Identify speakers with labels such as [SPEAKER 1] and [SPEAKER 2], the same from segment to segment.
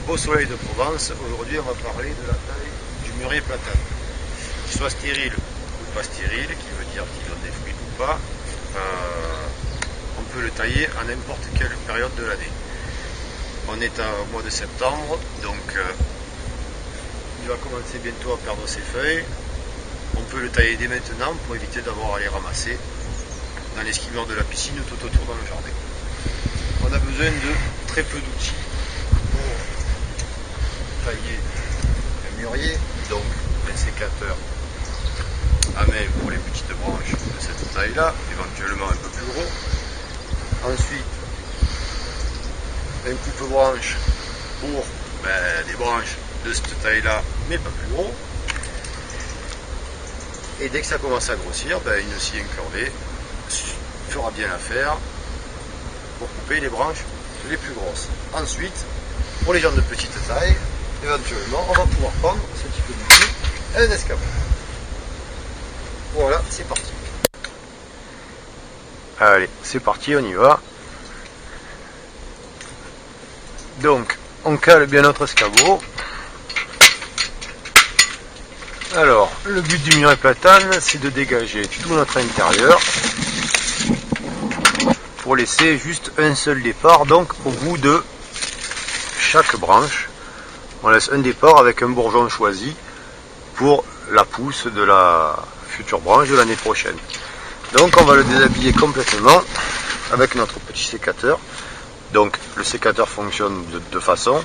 [SPEAKER 1] beau soleil de Provence. Aujourd'hui on va parler de la taille du mûrier platane. Qu'il soit stérile ou pas stérile, qui veut dire qu'il donne des fruits ou pas, on peut le tailler à n'importe quelle période de l'année. On est au mois de septembre, donc il va commencer bientôt à perdre ses feuilles. On peut le tailler dès maintenant pour éviter d'avoir à les ramasser dans les skimeurs de la piscine ou tout autour dans le jardin. On a besoin de très peu d'outils pour tailler le mûrier, donc un sécateur à main pour les petites branches de cette taille là, éventuellement un peu plus gros. Ensuite un coupe-branche pour des branches de cette taille là mais pas plus gros. Et dès que ça commence à grossir, une scie incurvée fera bien l'affaire pour couper les branches les plus grosses. Ensuite, pour les gens de petite taille, éventuellement, on va pouvoir prendre ce type d'outil, un escabeau. Voilà, c'est parti. Allez, c'est parti, on y va. Donc, on cale bien notre escabeau. Alors, le but du mûrier platane, c'est de dégager tout notre intérieur pour laisser juste un seul départ. Donc, au bout de chaque branche, on laisse un départ avec un bourgeon choisi pour la pousse de la future branche de l'année prochaine. Donc, on va le déshabiller complètement avec notre petit sécateur. Donc, le sécateur fonctionne de deux façons.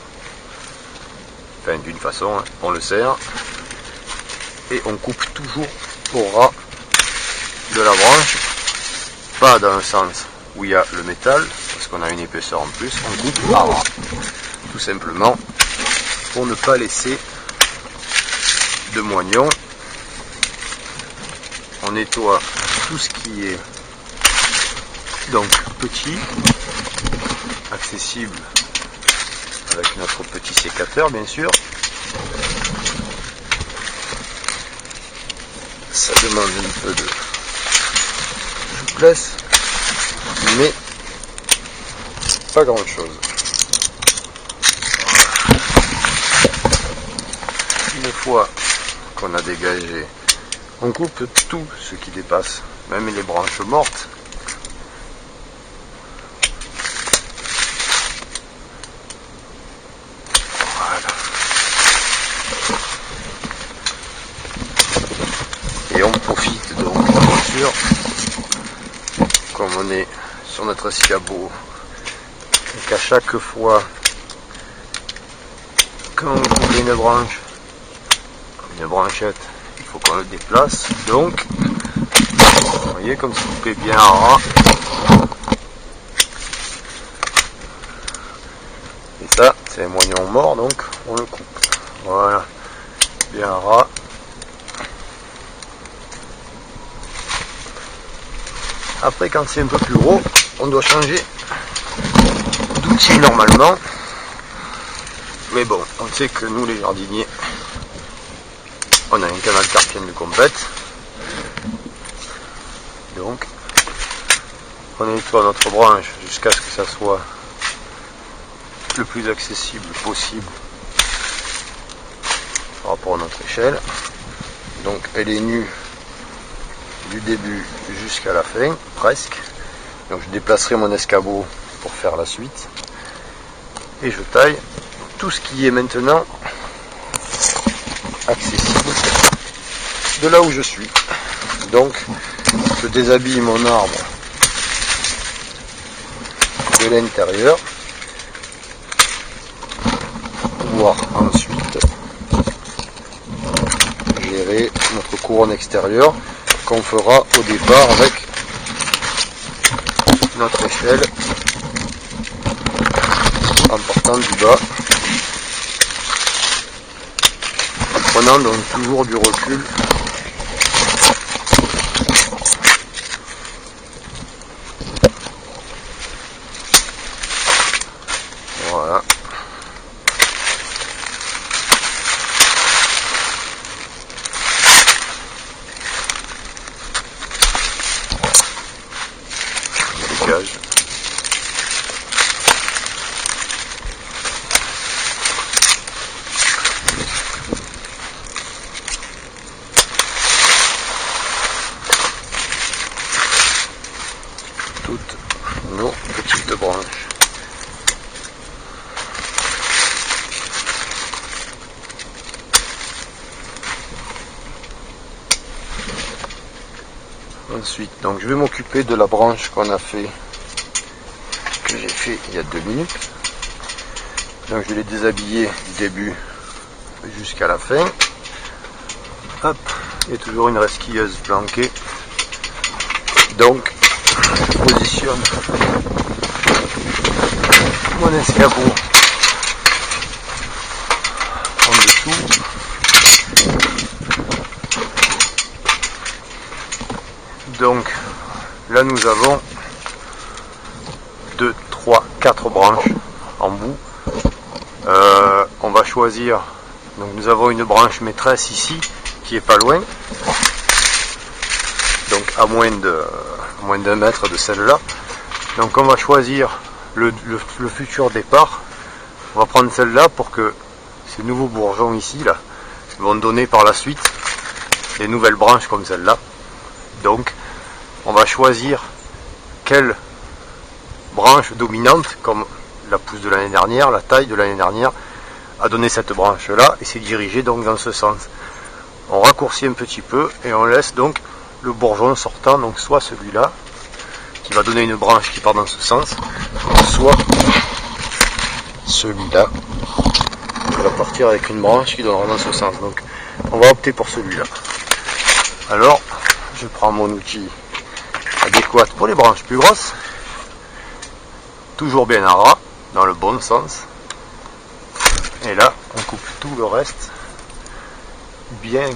[SPEAKER 1] Enfin, d'une façon, hein. On le serre. Et on coupe toujours au ras de la branche, pas dans le sens où il y a le métal, parce qu'on a une épaisseur en plus, on coupe à ras, tout simplement pour ne pas laisser de moignons. On nettoie tout ce qui est donc petit, accessible avec notre petit sécateur bien sûr. Ça demande un peu de souplesse, mais pas grand chose. Une fois qu'on a dégagé, on coupe tout ce qui dépasse, même les branches mortes. Et on profite donc, bien sûr, comme on est sur notre escabeau, et qu'à chaque fois quand on coupe une branche, une branchette, il faut qu'on le déplace. Donc, vous voyez comme c'est coupé bien à ras. Et ça, c'est un moignon mort, donc on le coupe. Voilà, bien à ras. Après, quand c'est un peu plus gros, on doit changer d'outil normalement. Mais bon, on sait que nous les jardiniers, on a un canal carpien de compète. Donc, on nettoie notre branche jusqu'à ce que ça soit le plus accessible possible par rapport à notre échelle. Donc, elle est nue du début jusqu'à la fin, presque. Donc je déplacerai mon escabeau pour faire la suite. Et je taille tout ce qui est maintenant accessible de là où je suis. Donc je déshabille mon arbre de l'intérieur pour pouvoir ensuite gérer notre couronne extérieure qu'on fera au départ avec notre échelle en partant du bas, en prenant donc toujours du recul . Voilà. Dégage. toutes nos petites branches. Ensuite, donc je vais m'occuper de la branche que j'ai fait il y a 2 minutes. Donc je vais les déshabiller du début jusqu'à la fin. Hop, il y a toujours une resquilleuse planquée. Donc je positionne mon escabeau en dessous. Donc là nous avons 2, 3, 4 branches en bout. On va choisir, donc nous avons une branche maîtresse ici qui est pas loin, donc à moins d'1 mètre de celle-là. Donc on va choisir le futur départ. On va prendre celle-là pour que ces nouveaux bourgeons ici là vont donner par la suite des nouvelles branches comme celle-là. Donc on va choisir quelle branche dominante, comme la pousse de l'année dernière, la taille de l'année dernière, a donné cette branche là et s'est dirigé donc dans ce sens. On raccourcit un petit peu et on laisse donc le bourgeon sortant, donc soit celui-là qui va donner une branche qui part dans ce sens, soit celui-là qui va partir avec une branche qui donnera dans ce sens. Donc on va opter pour celui-là. Alors je prends mon outil adéquat pour les branches plus grosses, toujours bien à ras dans le bon sens, et là on coupe tout le reste bien.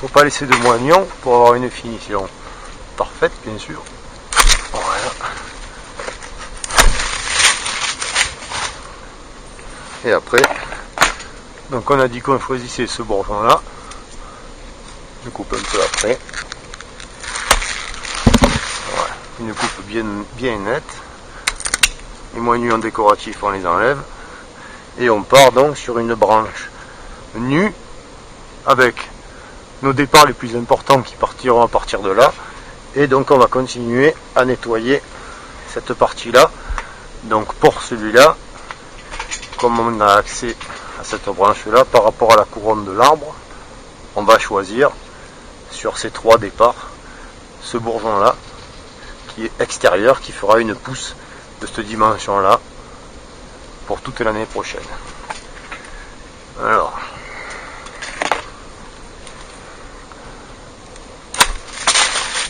[SPEAKER 1] Faut pas laisser de moignons pour avoir une finition parfaite, bien sûr. Voilà. Et après, donc on a dit qu'on choisissait ce bourgeon là. Je coupe un peu après. Voilà. Une coupe bien nette. Les moignons décoratifs on les enlève. Et on part donc sur une branche nue avec nos départs les plus importants qui partiront à partir de là. Et donc on va continuer à nettoyer cette partie là. Donc pour celui-là, comme on a accès à cette branche là par rapport à la couronne de l'arbre, on va choisir sur ces 3 départs ce bourgeon là qui est extérieur, qui fera une pousse de cette dimension là pour toute l'année prochaine. Alors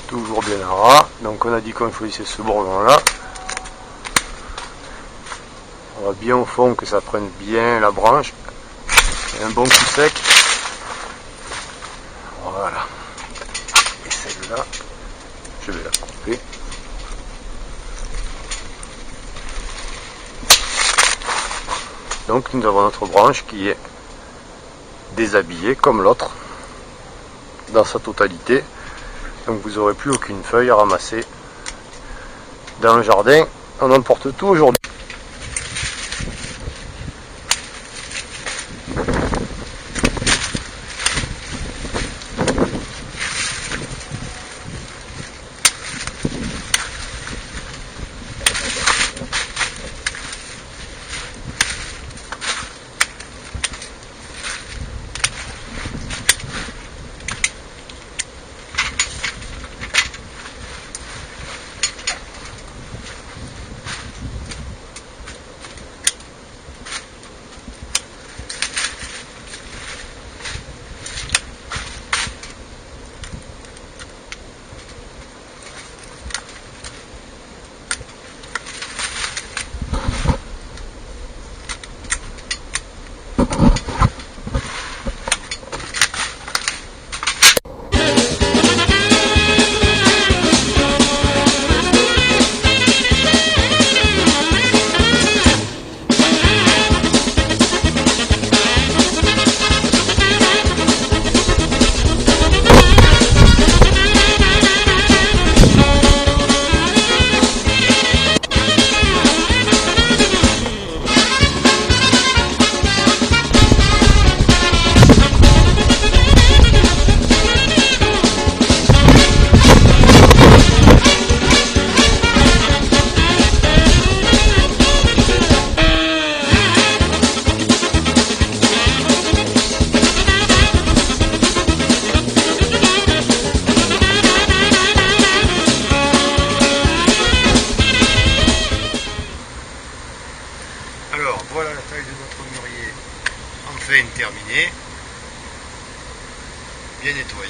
[SPEAKER 1] toujours bien à ras, donc on a dit qu'on choisissait ce bourgeon là. On va bien au fond que ça prenne bien la branche et un bon coup sec. Voilà. Et celle-là, je vais la couper. Donc nous avons notre branche qui est déshabillée comme l'autre dans sa totalité. Donc vous n'aurez plus aucune feuille à ramasser dans le jardin. On emporte tout aujourd'hui.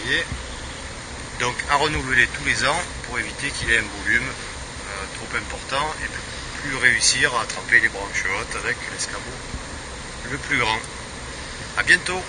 [SPEAKER 1] voyez. Donc à renouveler tous les ans pour éviter qu'il ait un volume trop important et plus réussir à attraper les branches hautes avec l'escabeau le plus grand. À bientôt!